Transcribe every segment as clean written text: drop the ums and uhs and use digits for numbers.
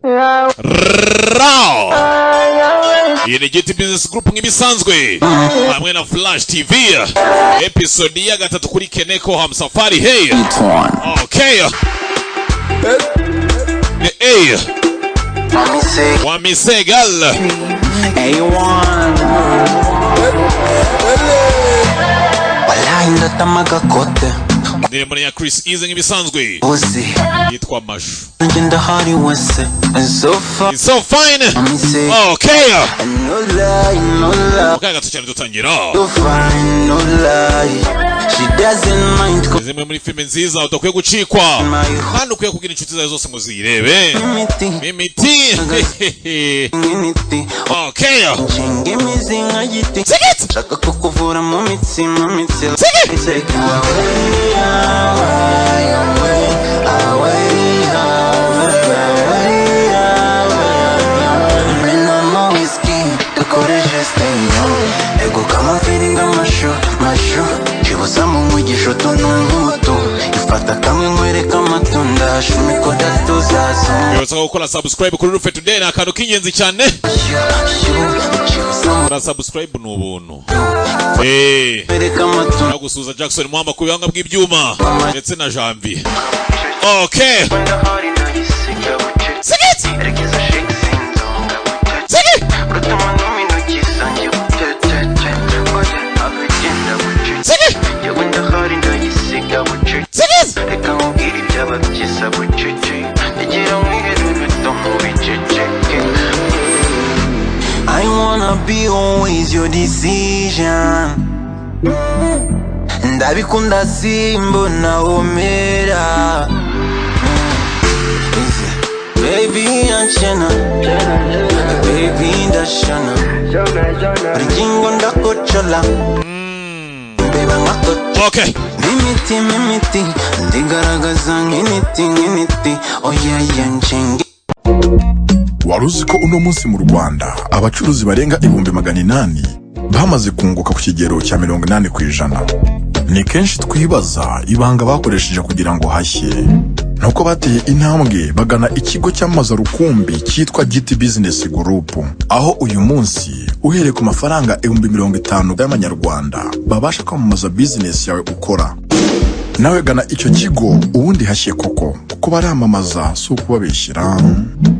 Rao. Iyi ni GT Business Group nk'ibisanzwe hamwe na Flash TV episode ya gatatu kuri Keneko Hamsafari. Hey, okay, hey, Wamisegal ndirimbo ya Chris Easy nk'ibisanzwe yitwa Mashu. It's so fine. Okay, gato cyane dutangira. Zimwe muri filime nziza udakwiye gucikwa kandi ukwiye kugira inshuti zawe zose ngo zirebe. Mimiti. Okay, shaka kukuvura mu mitsi ego kama feeling amashu chibuza mu mwigisho tunumuto ifata kamwe nkwereka amatunda shumiko datuzazo yose gukora subscribe kuri Rufe Today na akantu k'ingenzi cyane. Ra subscribe n'ubuntu. Nagusuza Jackson Mwamba ku bihanga bw'ibyuma ndetse na Janvier. Okay, I wanna be always your decision. Ndabikunda simbo na omera. Baby anchena, baby ndashana. Ringo ndakochola. okay. Mimiti, ndigaragaza nk'initi. Oh yeah, nchengi. Waruzi ko uno munsi mu Rwanda abacuruzi barenga 800 bamaze kunguka ku kigero cya 80%. Ni kenshi twibaza ibanga bakoresheje kugira ngo hashye. Nuko bateye intambwe bagana ikigo cy'amaza rukumbi cyitwa GT Business Group, aho uyu munsi uhereye ku mafaranga 50,000 y'amanyarwanda babasha kwamamaza business yawe ukora. Nawe gana icyo kigo ubundi hashye koko kuko baramamaza so kubabeshyira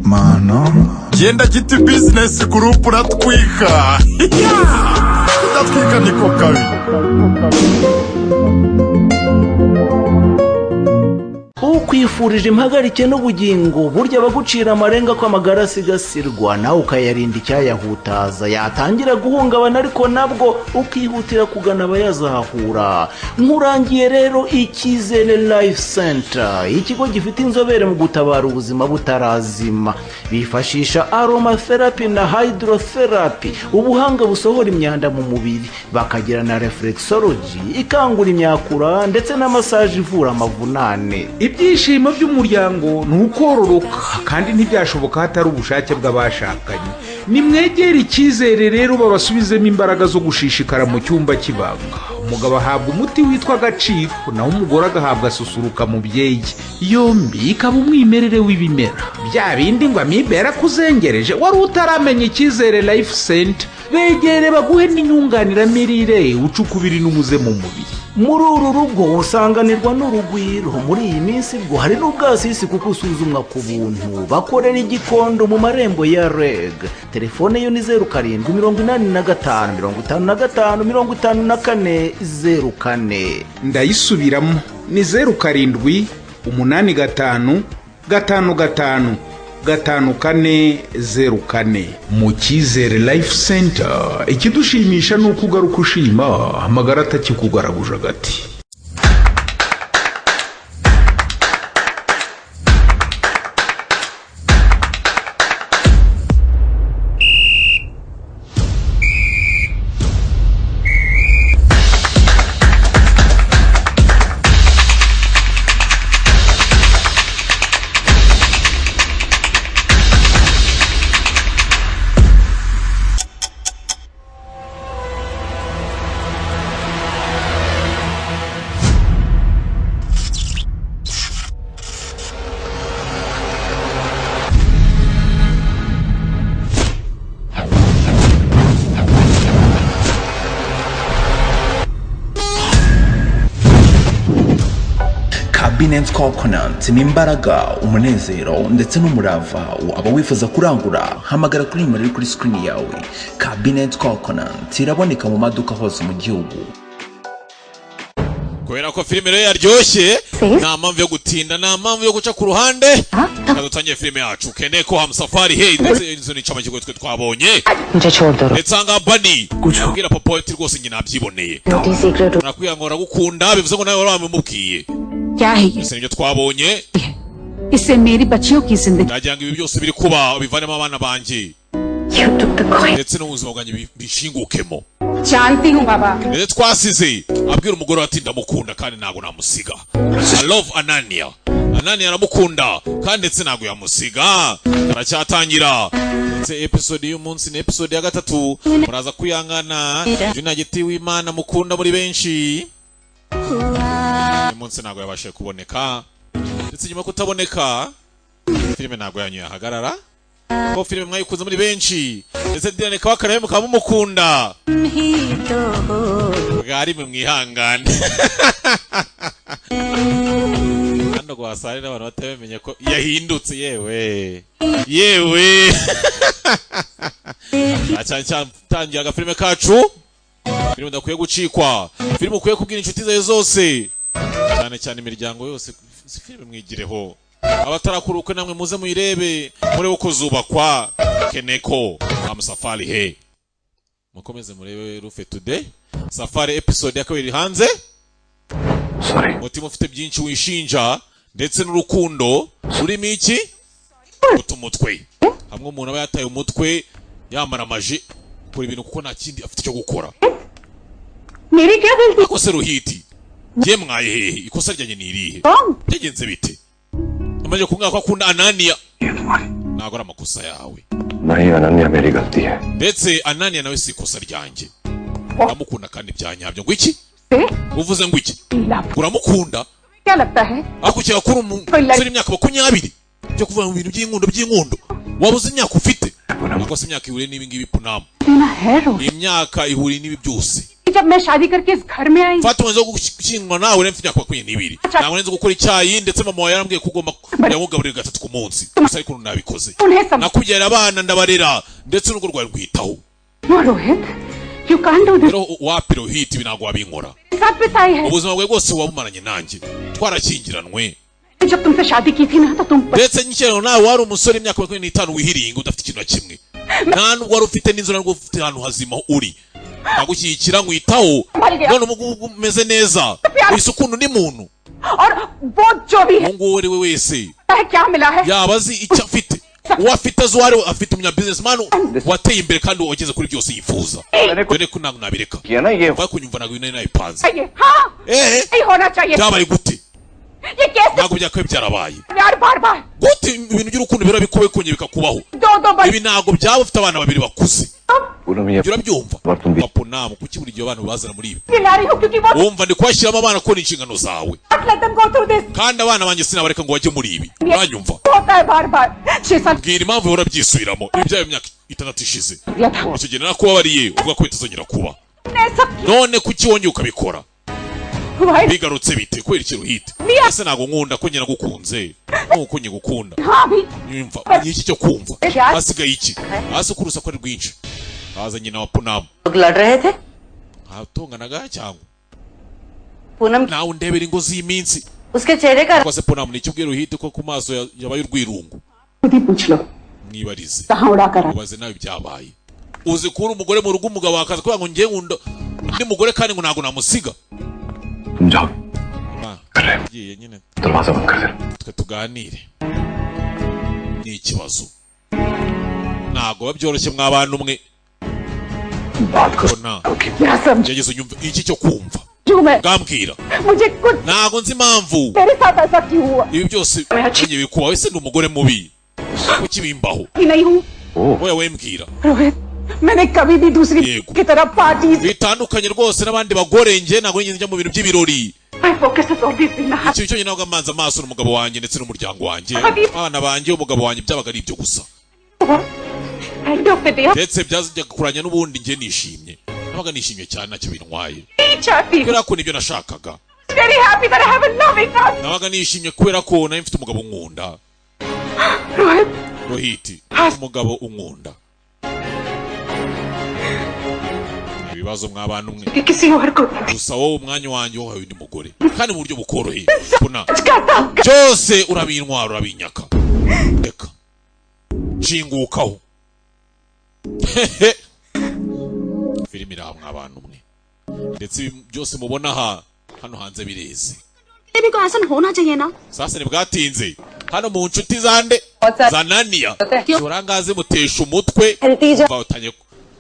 mana. Genda GT Business Group ratwika. Udatwika niko kabi. Ukwifurije impagarike n'ubugingo burya bagucira amarenga ko amagara asigasirwa nawe ukayarinda icyayahutaza yatangira guhungabana ariko nabwo ukihutira kugana abayazahura. Nkurangiye rero Icyizere Life Center, ikigo gifite inzobere mu gutabara ubuzima butarazima. Bifashisha aromatherapy na hydrotherapy, ubuhanga busohora imyanda mu mubiri, bakagira na reflexology ikangura imyakura ndetse na massage ivura amavunane. Ibyishimo by'umuryango ni ukororoka kandi ntibyashoboka hatari ubushake bw'abashakanye. Nimwegere Icyizere rero babasubizemo imbaraga zo gushishikara mu cyumba cy'ibanga. Umugabo ahabwa umuti witwa Agaciro naho umugore agahabwa Susuruka mubyeyi. Yombi ikaba umwimerere w'ibimera. Bya bindi ngo amibera kuzengereje wari utaramenya Icyizere Life Center. Begere baguhe n'inyunganiramirire ucukubiri n'umuze mu mubiri. Muri uru rugo usanganirwa n'urugwiro. Muri iyi minsi bwo hari n'ubwasisi kuko usuzumwa ku buntu. Bakorera igikondo mu marembo ya REG. Telefone yo ni 0785 55 54 04. Ndayisubiramo ni 0785 55 5404. Mu Cyizere Life Center ikidushimisha nuko ugaruka ushima amagara atakikugaraguje agati. Binance Coconut ni imbaraga, umunezero ndetse n'umurava. Waba wifuza kurangura, hamagara kuri nimero iri kuri screen yawe. Binance Coconut iraboneka mu maduka hose mu gihugu. Kubera ko filime rero yaryoshye, nta mpamvu yo gutinda, nta mpamvu yo guca ku ruhande. Kadutangiye filime yacu Keneko Hamsafari hey, ndetse inzu ni camagirwe twe twabonye. Ndetse anga Bunny kubwira papa ati rwose njye nabyiboneye. Nakwiyangora gukunda bivuze ngo nawe waramubwiye. क्या है ये? Ese nibyo twabonye. इससे मेरी बच्चियों की जिंदगी Najyanga ibi byose biri kuba bivanemo abana banjye. Ndetse n'ubuzima bwanjye bishingukemo. जानती हूँ बाबा Ndetse twasize abwira umugore ati ndamukunda kandi ntago namusiga. I love Anania. Anania aramukunda kandi ndetse ntago yamusiga. Aracyatangira. Ndetse episode y'umunsi ni episode ya 3. Muraza kuyangana. Juna giti w'Imana mukunda muri benshi. Umunsi ntago yabashe kuboneka. Ndetse nyuma kutaboneka filime ntago yanyu yahagarara. Ko filime mwayikunze muri benshi. Ndetse Diane Kabakara mukaba mumukunda. Bwari mwihangane. Hano gwasare n'abantu batabamenye ko yahindutse yewe. Yewe. Acha tangiye agafilime kacu. Filime ndakwiye gucikwa. Filime ukwiye kubwira inshuti zawe zose. Cyane cyane imiryango yose filime mwigireho. Abatarakuruka namwe muze muyirebe muri uko zubakwa Keneko Hamsafari hey. Mukomeze murebe Rufe Today. Safari episode ya kabiri hanze. Mutima ufite byinshi wishinja ndetse n'urukundo rurimo iki? Utumutwe. Hamwe umuntu aba yataye umutwe yamara amaji kuri ibintu kuko nta kindi afite cyo gukora. मेरी क्या गलती Ako se Ruhiti. Je mwaye hehe ikosa ryanye ni irihe? Byagenze bite? Amaje kumwaka ko akunda Anania. Ntago ari amakosa yawe. नहीं अनन्या मेरी गलती है. Ndetse Anania nawe si ikosa ryanjye. Uramukunda kandi byanyabyo ngo iki? Uvuze ngo iki? Uramukunda? क्या लगता है Akukira kuri umusore imyaka 20. Byo kuvuga mu bintu by'inkundo. Wabuze imyaka ufite? Nako se imyaka ihuriye n'ibi ngibi punama. ना है रो Imyaka ihuriye n'ibi byose. जब मैं शादी करके इस घर में आई Fata umaze gushyingwa nawe uri mfite imyaka 22. Ntabwo nzi gukora icyayi ndetse mama wawe yarambwiye ko ugomba yamugaburira 3 ku munsi. Gusa ariko nabikoze. Nakubyara abana ndabarera ndetse n'urugo rwawe rwitaho. No Rohit you can't do this Rero wapi Rohit ibinago wabinkora. साथ बिताए हैं Ubuzima bwawe bwose wabumaranye nanjye. Twarakingiranwe. जब तुमसे शादी की थी ना तो तुम Ndetse nyikero nawe wari umusore imyaka 25 wihiringa udafite ikintu na kimwe. Nta nubwo wari ufite n'inzu ntabwo ufite ahantu hazima uri. Agushyikira ngwitaho. None umeze neza. Isukuntu ni muntu. और वो जो भी है Mungu we wese. क्या मिला है Yabazi icyo afite. Uwo afite azwari afite umunya businessman wateye imbere kandi wageze kuri byose yifuza. Dore ko ntabwo nabireka. किया ना ये Bakunyumva ntabwo ine nayipanze. चाहिए हाँ नहीं होना चाहिए Byabaye gute? ये कैसे Ntabwo byakwe byarabaye. यार बार बार Gute ibintu by'urukundo bira bikowe konye bikakubaho. दो बार Ibi ntabwo byaba ufite abana babiri bakuze. Poonam ये Urabyumva? बात तुम भी Papo namu kuki buri gihe abantu bazana muri ibi. दिला रही हूँ क्योंकि वो Wumva ndi kwashyiramo abana ko ni inshingano zawe. Don't let them go through this Kandi abana banjye sinabareka ngo bajye muri ibi. Uranyumva? होता है बार बार 6 साल Bwira impamvu uhora byisubiramo. Ibi byayo imyaka 6 ishize. किया था Icyo gihe nakubabariye uvuga ko bitazongera kuba. ने सब None kuki wongeye ukabikora? भाई Bigarutse bite kwera ikintu hite. Ese nago nkunda ko nyina gukunze. Nuko nyigukunda. हाँ भी Yumva iki cyo kumva. Hasigaye iki? Hasi kurusa ko ari rwinshi. Haza nyina wa Punam. लोग लड़ रहे थे Hatonganaga cyangwa Poonam nawe ndebera ingo z'iminsi. उसके चेहरे का Kwase Punam ni cyubwira uhite ko ku maso yabaye urwirungu. खुद ही पूछ लो Mwibarize. कहाँ उड़ा कर Ubaze nawe byabaye. Uzi kuri umugore mu rugo umugabo akaza kuvuga ngo ngiye nkunda ndi mugore kandi ngo nago namusiga. तुम जाओ कर रहे Ngiye nyine दरवाजा बंद कर दे twe tuganire. Ni ikibazo. Ntago byoroshye mw'abantu umwe. बात करो Bona क्या समझ gerageza unyumve iki cyo kumva. क्यों मैं Gambwira. मुझे कुछ Ntago nzi impamvu. तेरे साथ ऐसा क्यों हुआ Ibi byose ngiye bikubaho ese ndi umugore mubi. Kuki bimbaho? कि नहीं हूँ Oya wembwira. रोहित मैंने कभी भी दूसरी Yego. की तरह party Bitandukanye rwose n'abandi bagore nje ntago njye njya mu bintu by'ibirori. My focus is obviously not Icyo nyine ntabwo amanza amaso n'umugabo wanjye ndetse n'umuryango wanjye. Abana banjye umugabo wanjye byabaga ari ibyo gusa. end of the day Ndetse byazajya kuranya n'ubundi njye nishimye. Nabaga nishimye cyane ntacyo bintwaye. नहीं चाहती Kubera ko nibyo nashakaga. Very happy that I have a loving husband. nabaga nishimye kubera ko nari mfite umugabo unkunda. Rohit. Rohiti, umugabo unkunda. Ibibazo mw'abantu mwe. किसी और को Gusa wowe umwanya wanjye wahawe undi mugore. Kandi mu buryo bukoroheye. Kuna. Byose urabintwara urabinyaka. Reka. Nshingukaho. Filimi iraha mw'abantu mwe. Ndetse byose mubona hano hanze bireze. भी को ऐसा होना चाहिए ना Sasa ntibwatinze. Hano mu nshuti zande zananiya. Urangaze mutesha umutwe.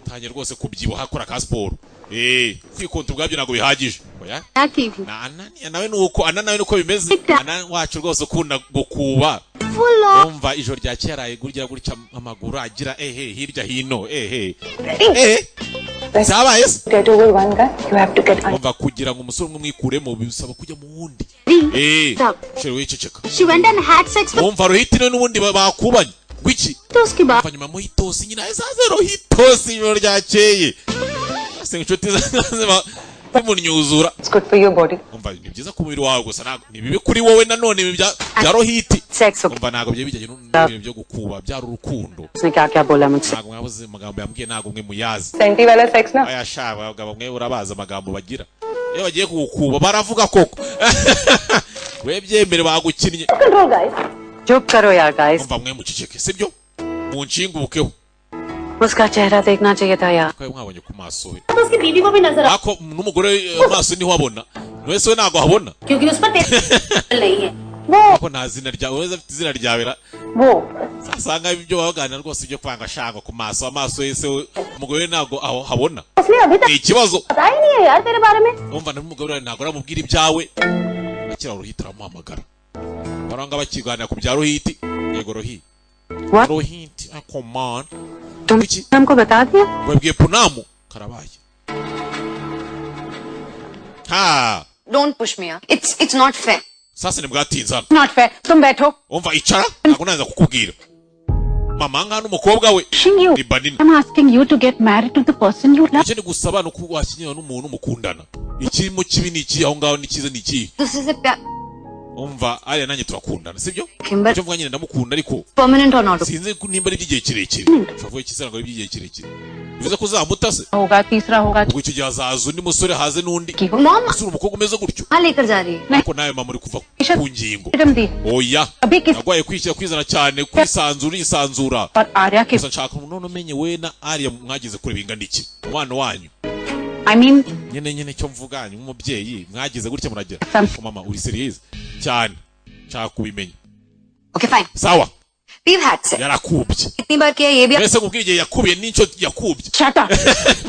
Tanye rwose kubyibuha akora ka siporo. Kwikonta ubwabyo ntabwo bihagije. Oya. Ananiya nawe nuko bimeze. Ananiya wacu rwose ukunda gukuba. Umva ijoro rya cyaraye gutya amaguru agira hirya hino Sabaye se? Umva kugira ngo umusore umwe mwikuremo bisaba kujya mu wundi. Shero wiceceka. She went and had sex with Umva Rohitine n'ubundi bakubanye. Gwiki? Toski ba. Umva nyuma mu hitosi nyina ezaze Rohitosi ijoro ryakeye. Ase inshuti zazima bimunyuzura. It's good for your body. Umva ni byiza ku mubiri wawe gusa ntabwo ni bibi kuri wowe nanone bya Rohiti. Sex. Umva ntabwo bye bijyanye n'ibintu byo gukuba byari urukundo. उसने क्या बोला मुझसे? Ntabwo mwabuze amagambo yambwiye ntabwo mwe muyazi. Senti वाला sex ना? Aya shaba abagabo mwe urabaza amagambo bagira. Iyo bagiye kugukuba baravuga koko. We byemere bagukinnye. Control guys. चुप करो यार guys. Umva mwe muceceke sibyo? Munshingubukeho. उसका चेहरा देखना चाहिए था यार. Ko mwabonye ku maso we. तो उसकी बीवी को भी नजर आ Ako n'umugore amaso niho abona. Wese we ntabwo habona. क्योंकि उस पर तेल नहीं है Ako nta zina ryawe wese afite izina ryawe ra. वो Sasanga ibyo baganira rwose ibyo kwanga shanga ku amaso yese umugore ntabwo aho habona. उसने अभी तक Ni ikibazo. पता ही नहीं है यार तेरे बारे में Umva n'umugore ntabwo aramubwira ibyawe. Akira Rohiti aramuhamagara. Baranga bakiganira ku bya Rohiti. Yego Rohiti. What? Rohiti, come on. तुम हमको बता दिया? Webwiye Punamu karabaye. Ha. Don't push me. It's not fair. Sasa nibwatinze hano. Not fair. तुम बैठो. Umva icara ntabwo naza kukubwira. Mama ngana umukobwa we. Ni Banini. I'm asking you to get married to the person you love Icyo ni gusaba no kuwashyingira n'umuntu mukundana. Ikirimo kibi ni iki aho ngaho ni cyiza ni iki. दूसरे से प्यार Umva aya nanjye turakundana sibyo? Kimber Icyo mvuga nyine ndamukunda ariko permanent or not sinzi nimba ari iby'igihe kirekire. Uvuga iki ngo ari iby'igihe kirekire. Bivuze ko uzamuta se? होगा तीसरा होगा Ubwo icyo gihe hazaza undi musore haze n'undi. Mom Usura umukobwa umeze gutyo. हाँ लेकर जा रही है Ariko nawe mama uri kuva ku ngingo. Madam दी Oya. अभी किस Nagwaye kwishyira kwizana cyane kwisanzura. और आर्या के Gusa nshaka none umenye we na Arya mwagize kure bingana iki. Umwana wanyu. I mean Nyine cyo mvuganye nk'umubyeyi mwagize gutya muragira. Some- Mama uri serious cyane. Nshaka kubimenya. okay fine Sawa. we've had sex Yarakubye. कितनी बार किया ये भी Mbese nkubwiye igihe yakubiye n'icyo yakubye. Shut up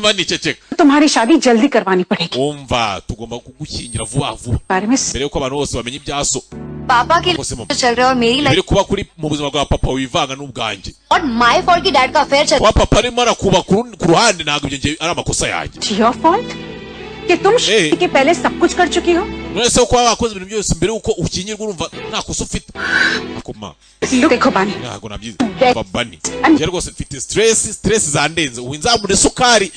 Mani ceceka. तुम्हारी शादी जल्दी करवानी पड़ेगी Umva tugomba kugushyingira vuba vuba. बारे में Mbere yuko abantu bose bamenya ibyaso. पापा की Kose mama. तो चल रहा है और मेरी Biri life kuba kuri mu buzima bwa papa wivanga n'ubwanjye. और माय फॉल्ट की डैड का अफेयर चल Kuba papa arimo arakuba ku ruhande ntabwo ibyo ngiye ari amakosa yanjye. Your fault कि तुम शादी के पहले सब कुछ कर चुकी हो None se kuba wakoze ibintu byose mbere yuko ukingirwa urumva nta kosa ufite. Akoma. देखो बानी Ntabwo nabyize. Umva Bani. Njye rwose mfite stress zandenze. Ubu nzamura isukari.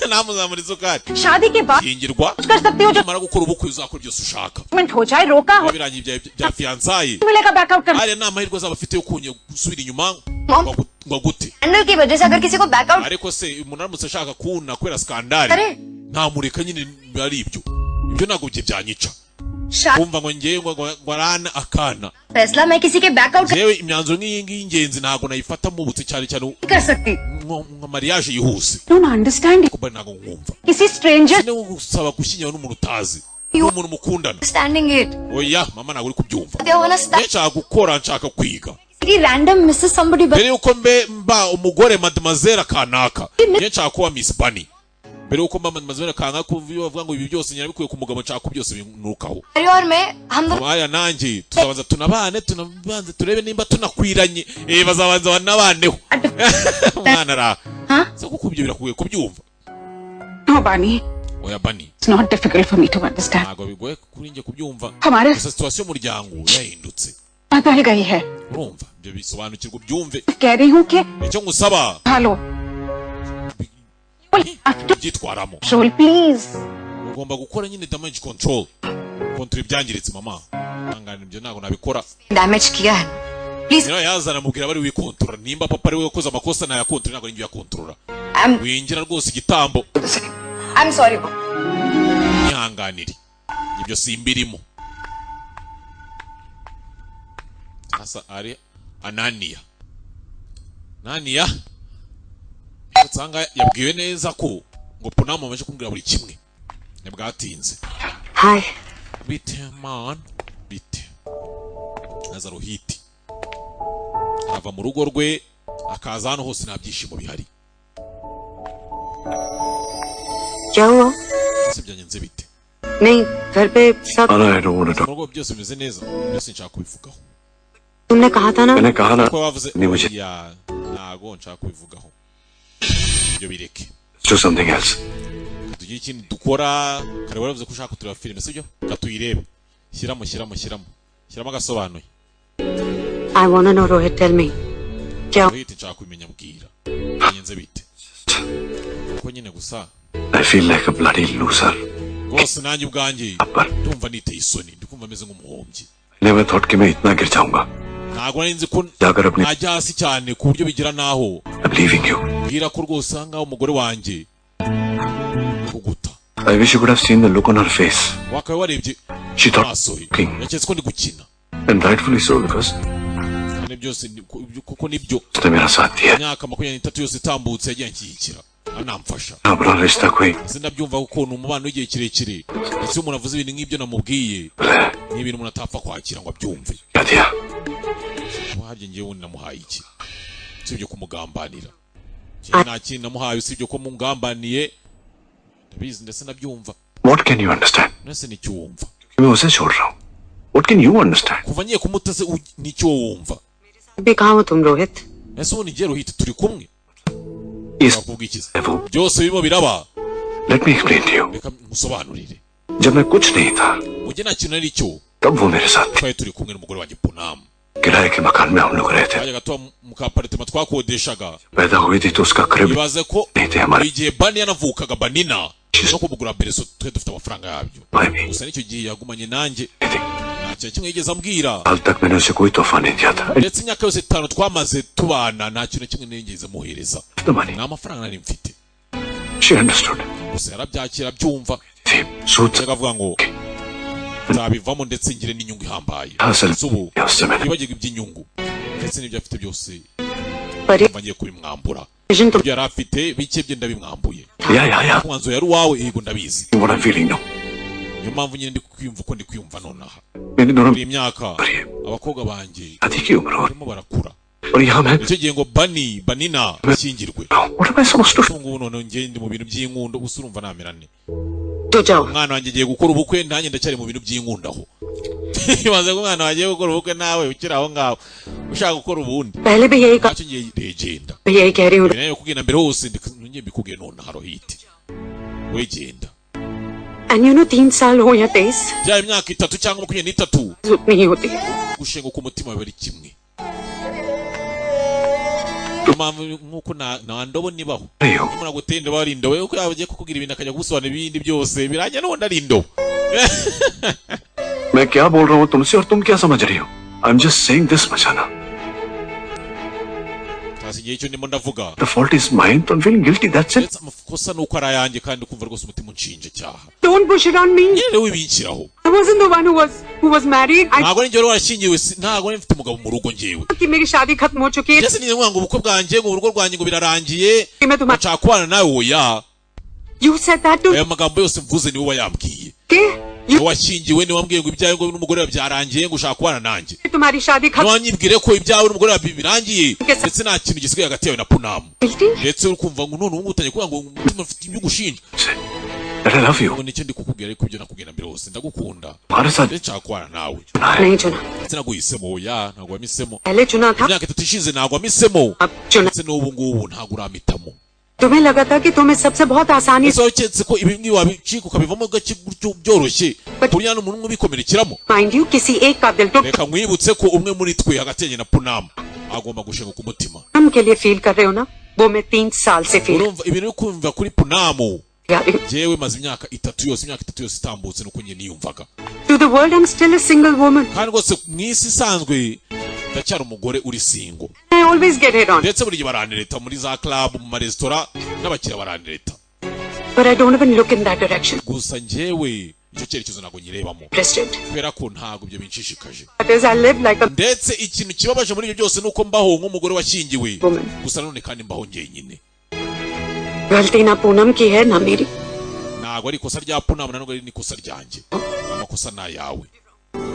Namuzamura isukari. शादी के बाद Kingirwa. कर सकती हो जो Mara gukora ubukwe uzakora byose ushaka. Minute हो जाए रोका हो Birangiye bya fiançailles. मिलेगा बैकआउट कर Ariya ni amahirwe azaba afite yo kunya gusubira inyuma Mom. ngo gute. Handle की वजह से अगर किसी को backout Ariko se umuntu aramutse ashaka kuna kwera skandale. करे Ntamureka nyine ari ibyo. Ibyo ntabwo bye byanyica. शादी Kumva ngo ngiye ngo arana akana. फैसला मैं किसी के backout Jewe imyanzuro nk'iyi ngiyi y'ingenzi ntabwo nayifata mubutse cyane cyane कर सकती nka mariage yihuse. Don't understand Kuba ntabwo nkumva. किसी stranger Sine gusaba gushyingira n'umuntu utazi. N'umuntu mukundana. Standing it Oya mama ntabwo uri kubyumva. they wanna start Nshaka gukora nshaka kwiga. random misses somebody but Mbere yuko mba umugore mademoiselle kanaka. Nshaka kuba Miss Bunny. Mbere yuko mba mademoiselle kanaka kuvuga ngo ibi byose nyarabikuye ku mugabo nshaka ko byose binukaho. और मैं हम दोनों Aya nanjye tuzabanza tunabanze turebe nimba tunakwiranye. Bazabanza banabaneho. Umwana ra. Se kukubyo birakuye kubyumva. No Bunny Oya Bunny. It's not difficult for me to understand Ntabwo bigoye kuri njye kubyumva. हमारे Gusa situation y'umuryango yahindutse. बदल गई है Urumva? Ibyo bisobanukirwa ubyumve. कह रही हूँ कि Icyo ngusaba hello byitwaramo. Role please Ugomba gukora nyine damage control. kontra ibyangiritse mama angana ibyo ntago nabikora damage किया है please niyo yazana mubwira bari wikontrora nimba papa ari we wakoze amakosa na yakontrora ntago ninjye yakontrora winjira rwose igitambo I'm sorry nihanganire ibyo simbirimo asa ari Anania Tsanga yabwiwe neza ko ngo Punamu amaje kumbwira buri kimwe nebwatinze Hi bite man bite Nazaruhiti ava mu rugo rwe akaza hano hose nta byishimo bihari क्या हुआ ese byanyenze bite नहीं घर पे सब I don't want to talk. Murugo byose bimeze neza byose nshaka kubivugaho तुमने कहा था ना मैंने कहा ना ko wavuze नहीं मुझे ya ntago nshaka kubivugaho ibyo bireke do something else. tugiye ikintu dukora kare waravuze ko ushaka kutureba filime sibyo gatuyirebe shyiramo agasobanuye I want to know Rohit tell me क्या Rohit nshaka kubimenya mbwira byanyenze bite ko nyine gusa I feel like a bloody loser. Rwose nanjye ubwanjye ndumva niteye isoni ndikumva meze nk'umuhombyi Never thought कि मैं इतना गिर जाऊंगा. ntago nari nzi ko जाकर अपनी najya hasi cyane ku buryo bigira naho I'm leaving you. mbwira ko rwose aha ngaho umugore wanjye kuguta I wish you could have seen the look on her face. wakawe warebye She thought amaso ye king. yaketse ko ndi gukina And rightfully so because kandi byose kuko nibyo उसने मेरा साथ दिया. imyaka 23 yose itambutse yagiye anshyigikira anamfasha ना बुरा रिश्ता कोई sinabyumva ko ni umubano w'igihe kirekire ndetse iyo umuntu avuze ibintu nk'ibyo namubwiye ni ibintu umuntu atapfa kwakira ngo abyumve क्या दिया. wahabye ngewe wundi namuhaye iki usibye kumugambanira nta kintu namuhaye usibye ko mungambaniye ndabizi ndetse nabyumva What can you understand? nese nicyo wumva मैं उसे छोड़ रहा हूँ. What can you understand? kuva ngiye kumutase nicyo wumva भी कहाँ हो तुम Rohit ese ubu ngiye Rohit turi kumwe Is bavuga iki byose birimo biraba Let me explain to you. reka musobanurire जब मैं कुछ नहीं था ujye nta kintu nari cyo तब वो मेरे साथ थे. twari turi kumwe n'umugore wanjye Punamu किराए के मकान में हम लोग रहते थे. twajyaga tuba mu kaparitema twakodeshaga पैदा हुई थी तो उसका crib ibaze ko नहीं थे हमारे. igihe Bani yanavukaga Banina no kumugura bereso twe dufite amafaranga yabyo gusa nicyo gihe yagumanye nanjye nta kintu kimwe yigeze ambwira हाल तक मैंने उसे कोई तोहफा नहीं दिया था. ndetse imyaka yose 5 twamaze tubana nta kintu kimwe nigeze muhereza The money. nta mafaranga nari mfite She understood. gusa yarabyakira byumva थी सूद akavuga ngo nzabivamo ndetse ngire n'inyungu ihambaye हासिल ubu किया उससे मैंने. yibagirwa iby'inyungu ndetse n'ibyo afite byose पर mva ngiye kubimwambura vision तुम ibyo yari afite bike bye ndabimwambuye या umwanzuro yari uwawe yego ndabizi what I'm feeling now. niyo mpamvu nyine ndi kwiyumva uko ndi kwiyumva nonaha मैंने दोनों muri iyi myaka abakobwa banjye शादी की उम्र और barimo barakura और यहाँ मैं nicyo gihe ngo Banina bashyingirwe what am I supposed to do? ubu ngubu noneho njye ndi mu bintu by'inkundo gusa urumva namera ne तो जाओ umwana wanjye agiye gukora ubukwe nanjye ndacyari mu bintu by'inkundo aho ibaze ko umwana wanjye gukora ubukwe nawe ukiri aho ngaho ushaka gukora ubundi पहले भी यही ntacyo ngiye regenda यही कह रही हूँ nayo kubwira mbere hose ngiye mbikubwiye nonaha Rohit we genda and you know 3 साल हो या 23 byaba imyaka 3 cyangwa 23 नहीं होती gushenguka umutima bari kimwe mpamvu nk'uko nta ndobo nibaho umuntu gutenda bari indobo yuko yagiye kukubwira ibintu akajya gusobanura ibindi byose birangiye n'ubundi ari indobo मैं क्या बोल रहा हूँ तुमसे और तुम क्या समझ रही हो. I'm just saying this मचाना. hasi igihe cyo ndimo ndavuga The fault is mine. I'm feeling guilty. That's it. amakosa nuko ari ayanjye kandi kumva rwose umutima unshinja icyaha Don't push it on me. nyine wibinshyiraho I wasn't the one who was married. I ntabwo ninjye wari warashyingiwe ntabwo mfite umugabo mu rugo njyewe कि मेरी शादी खत्म हो चुकी है ndetse niyo ngo ubukwe bwanjye ngo urugo rwanjye ngo birarangiye कि मैं तुम्हारा nshaka kubana nawe oya You said that to aya magambo yose mvuze niwe wayambwiye you washyingiwe niwe wambwiye ngo ibyawe ngo n'umugore byarangiye ngo ushaka kubana nanjye तुम्हारी शादी खत्म wanyibwire ko ibyawe n'umugore birangiye ndetse nta kintu gisigaye hagati yawe na Punamu ndetse uri kumva ngo none ubu utangiye kuvuga ngo umutima ufite ibyo ugushinja That I love you. ngo nicyo ndi kukubwira ariko ibyo nakubwira mbere hose ndagukunda तुम्हारे साथ ndetse nshaka kubana nawe नहीं चुना ndetse naguhisemo oya ntabwo wamisemo पहले चुना था imyaka 3 ishize ntabwo wamisemo अब चुना ndetse n'ubu ngubu ntabwo uramitamo तुम्हें लगा था कि तुम्हें सबसे बहुत आसानी ese waketse ko ibi ngibi wabicika ukabivamo gake gutyo byoroshye kuriya n'umuntu umwe ubikomerekeramo mind you किसी एक का दिल तो reka nkwibutse ko umwe muri twe hagati yanjye na Punamu agomba gushenguka umutima हम के लिए फील कर रहे हो ना वो मैं 3 साल से feel urumva ibintu uri kumva kuri Punamu jewe maze imyaka 3 yose itambutse nuko nyine niyumvaga. To the world I'm still a single woman. Kandi rwose mwisi isanzwe ndacyari umugore uri single. I always get it on. Ndetse buri gihe baranireta muri za club mu maresitora n'abakiriya baranireta. But I don't even look in that direction. Gusa njyewe icyo cyerekezo ntago nyirebamo. President. Kubera ko ntago ibyo binshishikaje. Because I live like a... Ndetse ikintu kibabaje muri ibyo byose nuko mbaho nk'umugore washyingiwe. Gusa none kandi mbaho njyenyine. गलती ना पूनम की है ना मेरी. Ntago ari ikosa rya Punam ntabwo ari nikosa ryanjye. Amakosa na yawe.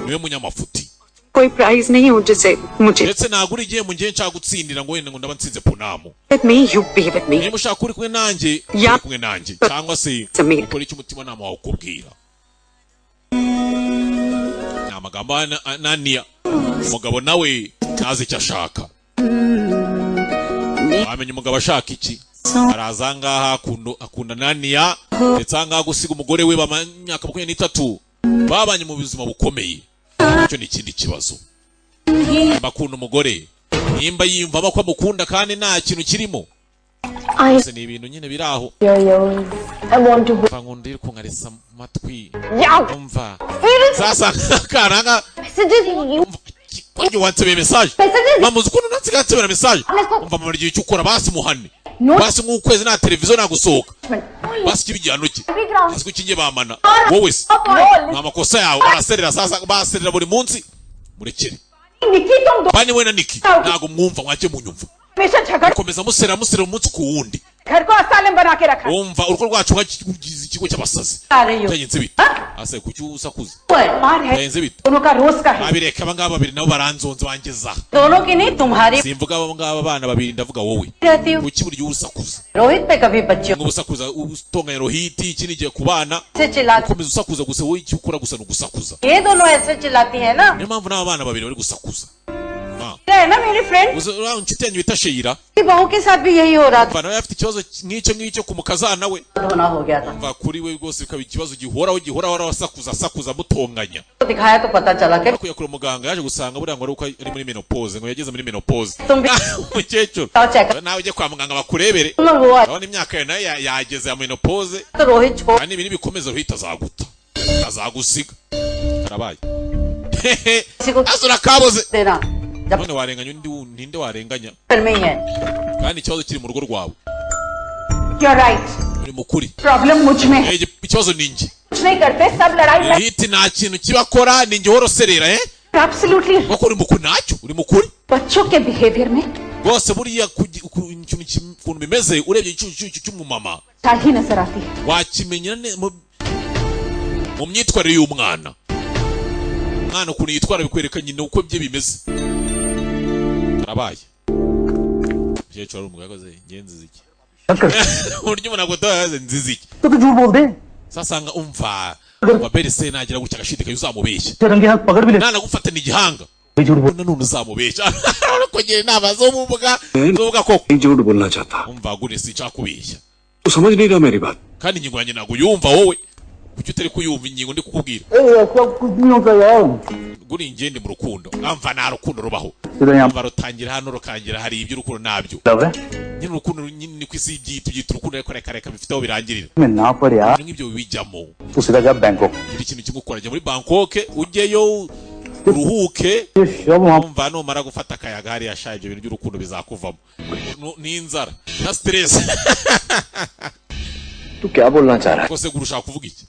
Niwe munyamafuti. कोई प्राइज नहीं हो जिसे मुझे. Ndetse ntago uri gihe mu gihe nshaka gutsindira ngo wenda ngo ndaba nsinze Punam. Let me you be with me. Niba ushaka uri kumwe nanjye, uri kumwe nanjye cyangwa se ukora icyo umutima nama wawe ukubwira. Amagambo Anania umugabo nawe ntazi icyo ashaka. Wamenye umugabo ashaka iki? Araza ngaha akunda Nania ndetse ngaha gusiga umugore we bamyaka 23 babanye mu buzima bukomeye. Icyo ni ikindi kibazo. Bakunda umugore nimba yimva ko amukunda kandi nta kintu kirimo. Ese ni ibintu nyine biraho. I want to Bangundira kungarisa matwi. Yeah. Umva. Sasa karanga. What you want to be message? Mamuzi kuno natsigate bera message. Umva mu gihe cyukora basi muhane. Basi nk'ukwezi na televiziyo nagusohoka. Basi kibijyano ki. Basi kukinge bamana. Wowe se. Amakosa yawe araserera sasa baserera buri munsi. Murekere. Bani we na Niki ntago mwumva mwake munyumva. Komeza musera umunsi ku wundi. घर को असालम बना के रखा Umva uruko rwacu nkagize ikigo cy'abasazi. Byagenze bite? Ase kuki usakuza. Byagenze bite? दोनों का रोज का है Abireka abangaba babiri nabo baranzonze bangeza. दोनों की नहीं तुम्हारी Simvuga abangaba abana babiri ndavuga wowe. रहती हूँ Kuki buryo usakuza? रोहित पे कभी बच्चों Ngo usakuza utonga Rohit ikindi giye kubana. से चिल्लाती Komeza usakuza gusa wowe icyo ukora gusa nugusakuza. ये दोनों ऐसे चिल्लाती है ना Niyo mpamvu n'aba bana babiri bari gusakuza. है ना मेरी friend Uza inshuti yanyu bita Sheira. बहू के साथ भी यही हो रहा था Bana afite ikibazo nk'icyo kumukazana we. होना हो गया था Umva kuri we rwose bikaba ikibazo gihoraho asakuza mutonganya. तो दिखाया तो पता चला कि Kuyakura muganga yaje gusanga buriya ngo ari muri menopause ngo yageze muri menopause. तुम भी Umukecuru check nawe ujye kwa muganga bakurebere. तुम हुआ Urabona imyaka yawe nayo yageze ya menopause. तो रोहित छोड़ Kandi ibintu bikomeza Rohit azaguta. Azagusiga. Karabaye. Asura kaboze. देना जब None warenganya ninde warenganya? घर में ही है Kandi ikibazo kiri mu rugo rwawe. You're right Uri mukuri. Problem मुझ में है Ikibazo ni njye. कुछ नहीं करते सब लड़ाई Rohit nta kintu kibakora ni njye horoserera absolutely Kuko uri mukuri nacyo uri mukuri. बच्चों के बिहेवियर में Rwose buriya ukuntu bimeze urebye icyucu cy'umumama चाही नजर आती है wakimenya mu myitwarire y'umwana. Umwana ukuntu yitwara bikwereka nyine uko bye bimeze. Karabaye. Umukecuru ari umugagaze ngenzi ziki. Uburyo umuntu agotaze nzizi iki. तो झूठ बोल दे Sasa nga umva wabere se nagira gucya gashidika uzamubeshya. रंगे हाथ पकड़ भी ले Nana gufatana igihanga. झूठ बोल None uzamubeshya. Kugira inama zo muvuga koko. झूठ बोलना चाहता Umva gure si cyakubeshya. तो समझ नहीं रहा मेरी बात Kandi ingingo yanjye ntabwo yumva wowe. Kuki utari kuyumva ingingo ndi kukubwira? कुछ नहीं होता यार Guri ingende mu rukundo. Amva nta rukundo rubaho. सीधा यहाँ Amva rutangira hano rukangira hari ibyo urukundo nabyo. Love है Nyine urukundo nyine ku isi byita urukundo ariko reka bifite aho birangirira. मैं ना पर यार Ibintu nk'ibyo bijyamo. तू सीधा जा Bangkok Gira ikintu kimukora jya muri Bangkok ujyeyo uruhuke. शब वहाँ Umva numara gufata akayaga hariya sha ibyo bintu by'urukundo bizakuvamo. N'inzara na stress. तू क्या बोलना चाह रहा है Kose gurushaka kuvuga iki?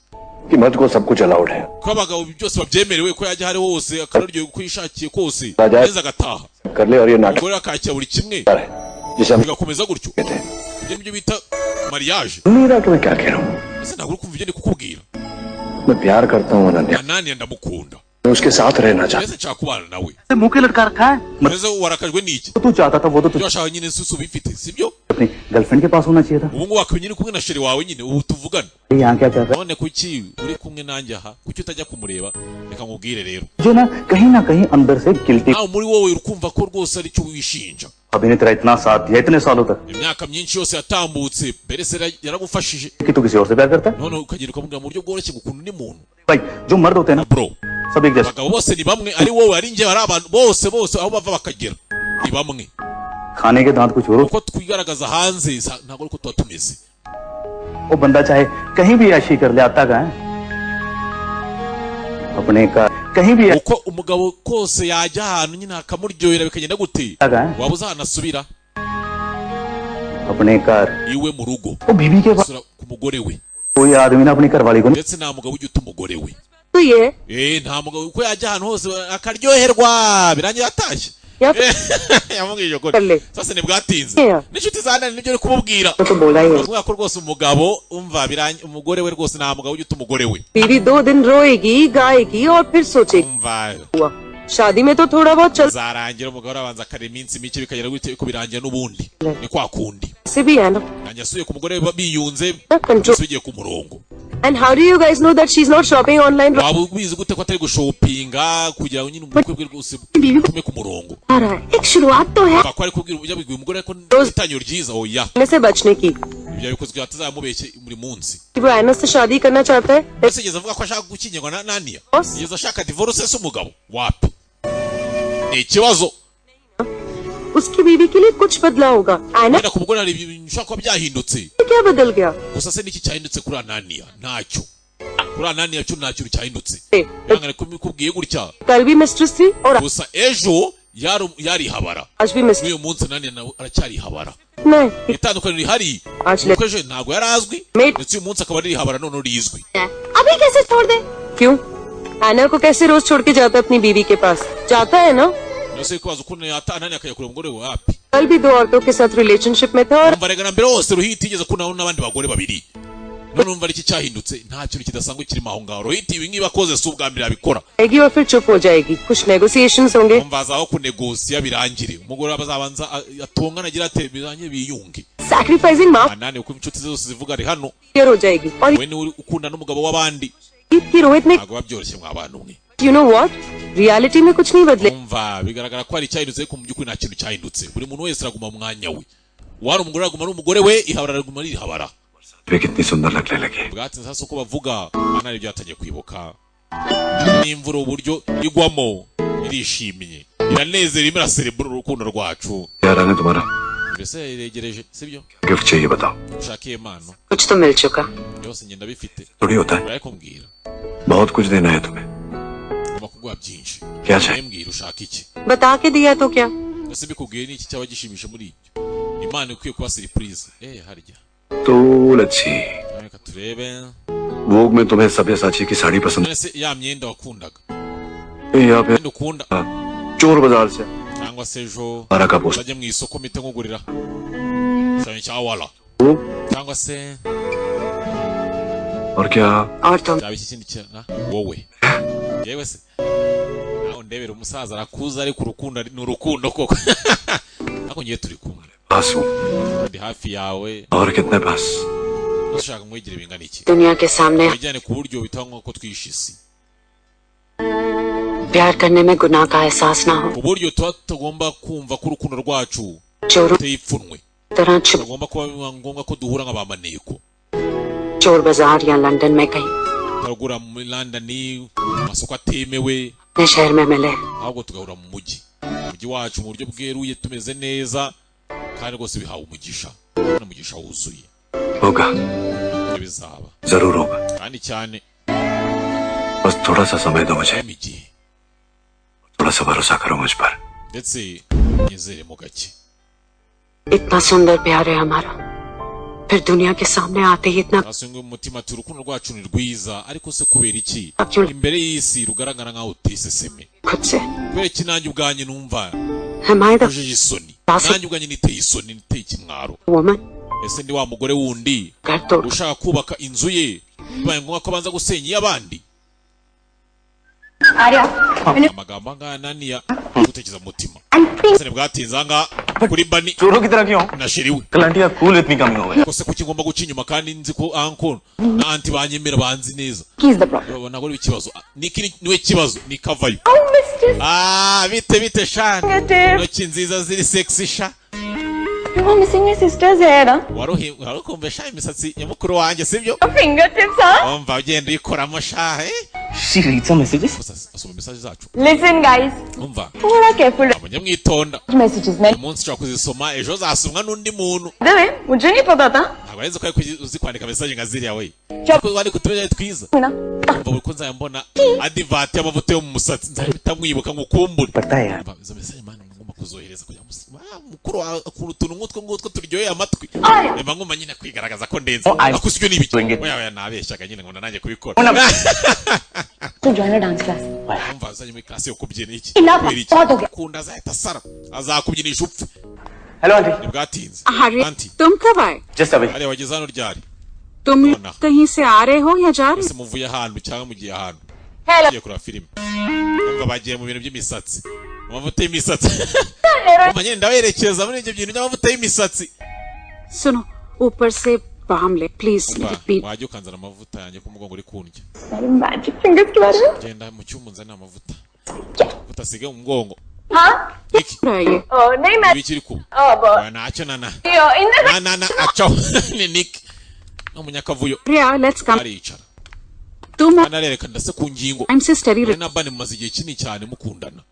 कि मर्द को सब कुछ अलाउड है Ko abagabo byose babyemerewe ko yajya hari hose akararyo uko yishakiye kose Rajya- neza agataha. कर ले और ये नाटक Umugore akakira buri kimwe है जिसे हम bigakomeza gutyo. कहते हैं Ibyo nibyo bita mariage. नहीं रहा कि मैं क्या कह रहा हूँ Ese ntabwo uri kumva ibyo ndi kukubwira. मैं प्यार करता हूँ अनन्या Anania ndamukunda. मैं उसके साथ रहना चाहता Ese nshaka kubana nawe. मुंह के लटका रखा है Ese warakajwe n'iki? तो तू चाहता था वो तो Ibyo washaka nyine susu bifite sibyo? अपनी गर्लफ्रेंड के पास होना चाहिए था Ubu ngubu wakwiye nyine kumwe na sheri wawe nyine ubu tuvugana. ये यहाँ क्या कर रहा None kuki uri kumwe nanjye aha? Kuki utajya kumureba? Reka nkubwire rero. है जो ना कहीं अंदर से guilty Nawe muri wowe urukumva ko rwose ari cyo wishinja. अभी ने तेरा इतना साथ दिया इतने सालों तक Imyaka myinshi yose yatambutse mbere se yaragufashije. कि तू किसी और से प्यार करता है None ukagenda ukamubwira mu buryo bworoshye gukunda undi muntu. भाई जो मर्द होते हैं ना Bro, सब एक जैसे abagabo bose ni bamwe ari wowe ari njye ari abantu bose aho bava bakagera. Ni bamwe. खाने के दांत कुछ और Uko twigaragaza hanze ntabwo ariko tuba tumeze. वो बंदा चाहे कहीं भी ऐशी कर ले आता कहाँ है अपने का कहीं भी uko umugabo kose yajya ahantu nyine akamuryohera bikagenda gute waba uzanasubira अपने घर iwe mu rugo वो बीवी के पास ku mugore we कोई आदमी ना अपनी घरवाली को ndetse nta mugabo ujya uta umugore we तो ये nta mugabo uko yajya ahantu hose akaryoherwa birangira atashye yamubwije ko sasa ntibwatinze n'inshuti zanane nibyo uri kumubwira ubwo ko rwose umugabo umva biranye umugore we rwose nta mugabo ujya uta umugore we बीवी 2 दिन रोएगी गाएगी और फिर सोचेगी umva शादी में तो थोड़ा बहुत चल zarangira umugabo arabanza akara iminsi mike bikagera gute ko birangira n'ubundi ni kwa kundi से भी है ना yasuye ku mugore we biyunze bigiye ku murongo. And how do you guys know that she's not shopping online? waba ubizi gute ko atari gushopinga kugira ngo nyine umukwe bwe rwose kume ku murongo एक शुरुआत तो है ko ari kubwira ujya bigwa umugore ko itanyo ryiza oya से बचने की ibyo bikozwe atazamubeshye muri munsi वो एना से शादी करना चाहता है ese yeza avuga ko ashaka gukinyirwa na Nania yeza ashaka divorce se umugabo wapi ni ikibazo उसकी बीवी के लिए कुछ बदला होगा आना ku mugore hari ibintu ushaka ko byahindutse क्या बदल गया gusa se niki cyahindutse kuri Nania ntacyo kuri Nania cyo ntacyo cyahindutse yangane kubwiye gutya कल भी मिस्ट्रेस थी और gusa ejo yari habara आज भी mistress uyu munsi Nania aracyari habara नहीं itandukaniro rihari kuko ejo ntago yarazwi ndetse uyu munsi akaba ari habara none rizwi अभी कैसे छोड़ दे क्यों आना को कैसे रोज छोड़ के जाता है अपनी बीवी के पास जाता है ना nose kwaza ukuntu Nania akayakura umugore we wapi कल भी 2 औरतों के साथ रिलेशनशिप में था और umva mbere hose ruhiti igeze kuna n'abandi bagore babiri none umva iki cyahindutse nta kintu kidasanzwe kirimo aho ngaho ruhiti ibi ngibi akoze si ubwa mbere abikora आएगी और फिर चुप हो जाएगी कुछ नेगोशिएशंस होंगे umva azaho kunegosiya birangire umugore abazabanza atongana agira ate birangire biyunge sacrificing माँ Nania uko inshuti zose zivuga ari hano हो जाएगी और we ni ukunda n'umugabo w'abandi कि रोहित ने ntago babyoroshye mw'abantu mwe you know what reality में कुछ नहीं बदले umva bigaragara ko ari cyahindutse ko mu by'ukuri nta kintu cyahindutse buri muntu wese araguma mu mwanya we wari umugore araguma n'umugore we ihabara araguma rihabara वे कितनी सुंदर लगने लगी bwatsi sasa uko bavuga Nania byatangiye kwibuka n'imvura uburyo igwamo irishimye iranezera imiraserebura urukundo rwacu यार आने तुम्हारा mbese iregereje sibyo gift चाहिए बताओ ushakiye impano कुछ तो मिल चुका byose ngenda bifite थोड़ी होता है ariko mbwira बहुत कुछ देना है तुम्हें ngomba kuguha byinshi क्या चाहिए mbwira ushaka iki बता के दिया तो क्या ese bikubwiye ni iki cyaba gishimisha muri ibyo imana ikwiye kuba surprise harya तो लच्छी reka turebe वो मैं तुम्हें सब्यसाची की साड़ी पसंद ese ya myenda wakundaga या फिर ukunda चोर बाजार से cyangwa se ejo बारह का post uzajya mu isoko mpite nkugurira cyane cya wala cyangwa se और क्या और तुम cyaba iki kindi cyana wowe yewe se naho ndebera umusaza arakuza ariko urukundo ni urukundo koko ako ngiye turi kumwe पास हूँ ndi hafi yawe और कितने पास ushaka mwegere bingana iki दुनिया के सामने bijyane ku buryo bitangwa ko twishe isi प्यार करने में गुनाह का एहसास ना हो ku buryo tuba tugomba kumva ko urukundo rwacu चोरों ruteye ipfunwe तरह छुप tugomba kuba ngombwa ko duhura nk'abamaneko चोर बाजार या लंदन में कहीं turagura muri London mu masoko atemewe नए शहर में मिले ahubwo tugahura mu mujyi wacu mu buryo bweruye tumeze neza kandi rwose bihawe umugisha n'umugisha wuzuye होगा bizaba जरूर होगा kandi cyane बस थोड़ा सा समय दो मुझे igihe थोड़ा सा भरोसा करो मुझ पर ndetse nyizere mu gake इतना सुंदर प्यार है हमारा फिर दुनिया के सामने आते ही इतना asengwe mu mutima ati urukundo rwacu ni rwiza ariko se kubera iki Absolutely. imbere y'isi rugaragara nkaho utiseseme खुद से kubera iki nanjye ubwanjye numva Am I the uje isoni That's- nanjye ubwanjye niteye isoni niteye ikimwaro woman ese ndi wa mugore wundi घर तोड़ ushaka kubaka inzu ye bibaye ngombwa ko abanza gusenya iy'abandi Arya amagambo angana Nania gutekereza mutima ese ntibwatinze aha kuri bani चोरों की तरह क्यों na sheri we कल आंटी का कूल इतनी कमी हो गई kose kuki ngomba guca inyuma kandi nzi ko uncle na anti banyemera banzi neza He's the problem. ntabwo ari ikibazo niki niwe kibazo ni kavayo Oh, mistress. bite shani Negative. intoki nziza ziri sexy sha You were missing your sister's hair, huh? warukumva sha imisatsi ya mukuru wanjye sibyo Your fingertips, huh? umva ugenda uyikoramo sha She reads some messages. Asoma message zacu. Listen, guys. Umva. थोड़ा careful. Abanyamwitonda. Messages में. Umunsi ushobora kuzisoma ejo zasomwa n'undi muntu. Dame, मुझे नहीं पता था. Ntabwo arenze ko uzi kwandika message nka ziriya we. Kuko wari kutumeje twiza. Umva uko nzayambona advert y'amavuta yo mu musatsi nzahita mwibuka ngukumbure. Izo message man ngomba kuzohereza kugira mukuru akurutuntu ngutwo turyoye amatwi. Eba ngoma nyine kwigaragaza ko ndenze. Akusibyo nibiki. Oya nabeshyaga nyine ngo nanjye kubikora. To join a dance class. Umva azanye muri class yo kubyina iki. Enough. Kunda azahita sara. Azakubyinisha upfe. Hello auntie. Bwatinze. Auntie. तुम कब आए? Just away. Ari wageze hano ryari? तुम कहीं से आ रहे हो या जा रहे हो? Muvuye ahantu cyangwa mugiye ahantu. Hello. Mugiye kureba filime. Umva bagiye mu bintu by'imisatsi. Amavuta y'imisatsi. Umva nyine ndawerekeza muri ibyo bintu by'amavuta y'imisatsi. सुनो ऊपर से बाम ले please repeat wajye ukanzana amavuta yanjye ku mugongo uri kundya Magic fingers के बारे में? genda mu cyumba nzana amavuta utasige mu mugongo हाँ? iki नहीं मैं ibikiri ku nacyo nana acho ni Nick n'umunyakavuyo let's come aricara तुम anarereka ndase ku ngingo I'm sister na bane mumaze igihe kinini cyane mukundana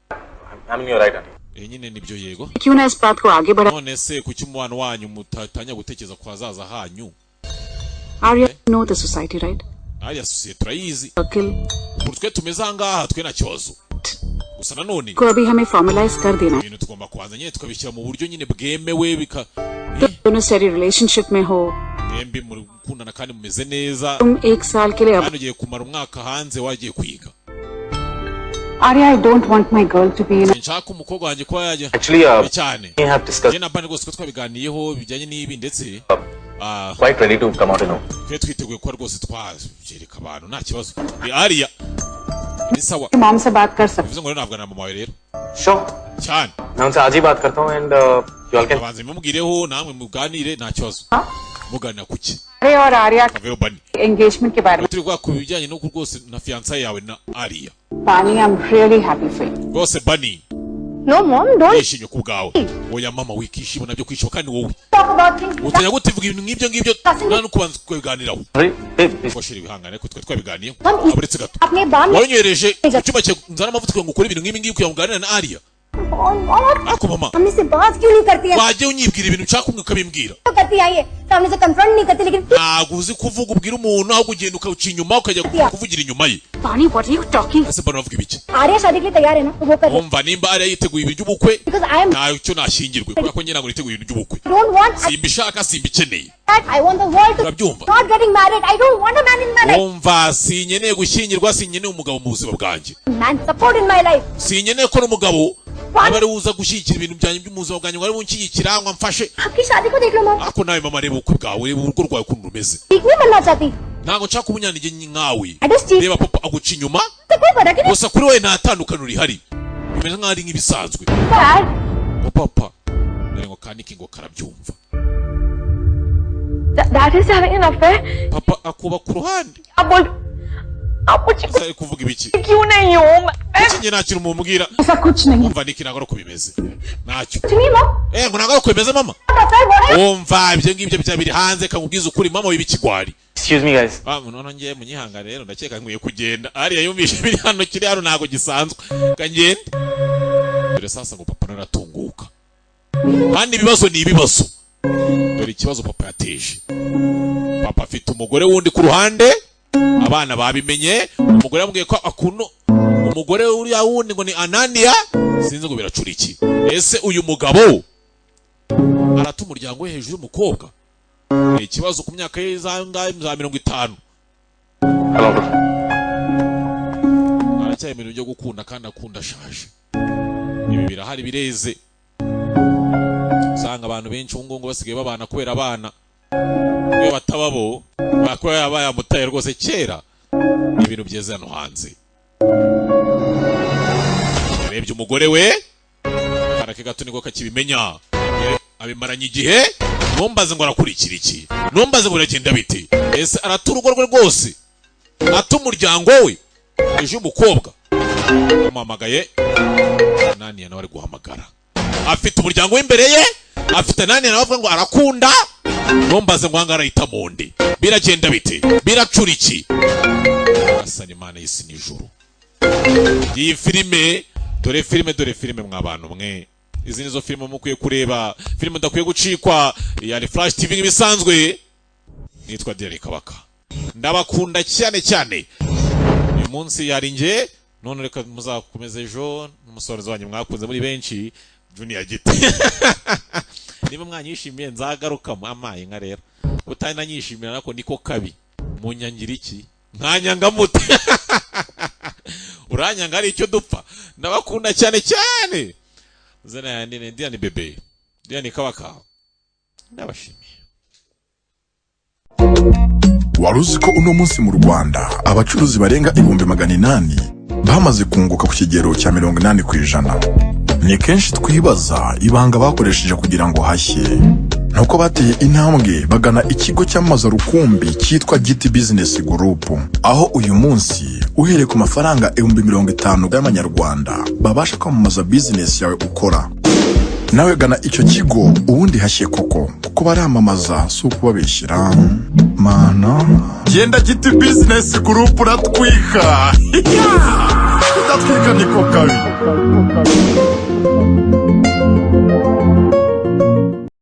I'm in your right hand. nyine nibyo yego क्यों ना इस बात को आगे बढ़ा none se kuki umubano wanyu mutatanya gutekereza ku hazaza hanyu Arya know the society right Arya society turayizi okay twe tumeze ahangaha twe na kibazo gusa nanone को अभी हमें formalize कर देना ibintu tugomba kubanza nyine tukabishyira mu buryo nyine bwemewe bika दोनों steady relationship में हो mwembi mukundana kandi mumeze neza तुम एक साल के लिए hano ugiye kumara umwaka hanze wagiye kwiga Arya, I don't want my girl to be in a... nshaka umukobwa wanjye kuba yajya cyane njye na bane rwose ko twabiganiyeho bijyanye n'ibi ndetse quite ready to come out and twe twiteguye ko rwose twajereka abantu nta kibazo Arya ni sawa mom se baat kar sakte bivuze ngo ntabwo na mama wawe rero sure cyane मैं उनसे आज ही बात करता हूँ and you all can abanze mumubwireho namwe muganire nta kibazo muganira kuki Arya और Arya Kaveyo Bani engagement के बारे में turi kwa kubijyanye no rwose na fiancé yawe na Arya Bani, I'm really happy for you. rwose Bani No mom, don't yishimye ku bwawe oya mama wikishima nabyo kwishima kandi wowe talk about things. utanya gutivuga ibintu nk'ibyo nta no kubanza kubiganiraho washira ibihangane ko twe twabiganiyeho aburetse gato अपने balm wanyohereje icyuma cyo nzana amavuta kugira ngo ukore ibintu nk'ibi ngibi kugira ngo uganire na Arya ako mama हमने से बात क्यों नहीं करती है? wajye unyibwira ibintu ushaka umwe ukabimbwira तो करती आई है सामने से कंफ्रंट नहीं करती लेकिन ntabwo uzi kuvuga ubwira umuntu aho kugenda ukawuca inyuma ukajya kuvugira inyuma ye Bani what are you talking ese bano bavuga ibiki Arya शादी के लिए तैयार है ना तो वो कर umva nimba Arya yiteguye ibintu by'ubukwe because I am ntacyo nashingirwe kubera ko njye ntabwo niteguye ibintu by'ubukwe don't want simbishaka simbikeneye that. I want the world to urabyumva not getting married. I don't want a man in my life. umva sinkeneye gushyingirwa sinkeneye umugabo mu buzima bwanjye Man support in my life. sinkeneye ko n'umugabo aba ari uza gushyigikira ibintu byanjye by'ubuzima bwanjye ngo ari bunshyigikira ngo amfashe आपकी शादी को देख लो mom. ako nawe mama reba ubukwe bwawe reba urugo rwawe ukuntu rumeze ठीक नहीं बनना चाहती. ntabwo nshaka ubunyanige nkawe I just cheat. reba papa aguca inyuma तो कोई फर्क ही नहीं. gusa kuri wowe nta tandukaniro rihari bimeze nk'aho ari nk'ibisanzwe Dad, papa dore ngo kaniki ngo karabyumva that is having an affair. papa akuba ku ruhande आप बोल आप मुझे ari kuvuga ibiki क्यों नहीं हो? iki njye nta kintu mumubwira ऐसा कुछ नहीं umva niki ntabwo ari uko bimeze ntacyo नहीं mom. ngo ntabwo ari uko bimeze mama Affair बोल रहे umva ibyo ngibyo bya biri hanze kakubwiza ukuri mama w'ibikigwari excuse me guys none ngiye munyihangane rero ndakeka nkwiye kugenda Arya yumvishe biri hano kiri hano ntabwo gisanzwe kangende dore sasa ngo papa naratunguka kandi ibibazo ni ibibazo dore ikibazo papa yateje papa afite umugore wundi ku ruhande abana babimenye umugore yambwiye ko akuno umugore uriya wundi ngo ni Anania sinzi ngo biracura iki ese uyu mugabo arata umuryango we hejuru y'umukobwa ikibazo ku myaka ye za 50 aracyari ibintu byo gukunda kandi akunda ashaje ibi birahari bireze usanga abantu benshi ubu ngubu basigaye babana kubera abana iyo batababo bakora yabaye amutaye rwose kera ibintu byeze hano hanze yarebye umugore we karake gato niko kakibimenya abimaranye igihe numbaze ngo arakurikira iki numbaze ngo uragenda bite ese arata urugo rwe rwose ata umuryango we ejo umukobwa amuhamagaye Anania nawe ari guhamagara afite umuryango w'imbere ye afite Anania nawe avuga ngo arakunda numbaze ngo hanga arahita mu ndi biragenda bite biracura iki nyagasani Imana y'isi n'ijuru. Iyi filime dore filime mw'abantu mwe. Izi nizo filime mukwiye kureba, filime ndakwiye gucikwa. Yani Flash TV nk'ibisanzwe. Nitwa Derek Kabaka. Ndabakunda cyane. Uyu munsi yari nge, none reka muzakomeza ejo n'umusorezi wanyu mwakunze muri benshi, Junior Giti. Niba mwanyishimiye nzagaruka amaye nka rero. Utari nanyishimira nako niko kabi. Munyangira iki? Nkanyanga mute. Uranyanga ari icyo dupfa. Ndabakunda cyane. Zana yandine Diane Bebe. Diane Kabaka. Ndabashimiye. Wari uzi ko uno munsi mu Rwanda abacuruzi barenga 800 bamaze kunguka ku kigero cya 80%. Ni kenshi twibaza ibanga bakoresheje kugira ngo hashye. Nuko bateye intambwe bagana ikigo cy'amaza rukumbi cyitwa Giti Business Group, aho uyu munsi uhereye ku mafaranga 50,000 y'amanyarwanda babasha kwamamaza business yawe ukora. Nawe gana icyo kigo ubundi hashye koko, kuko baramamaza si ukubabeshyira. Mana genda Giti Business Group uratwika. Udatwika niko kabi.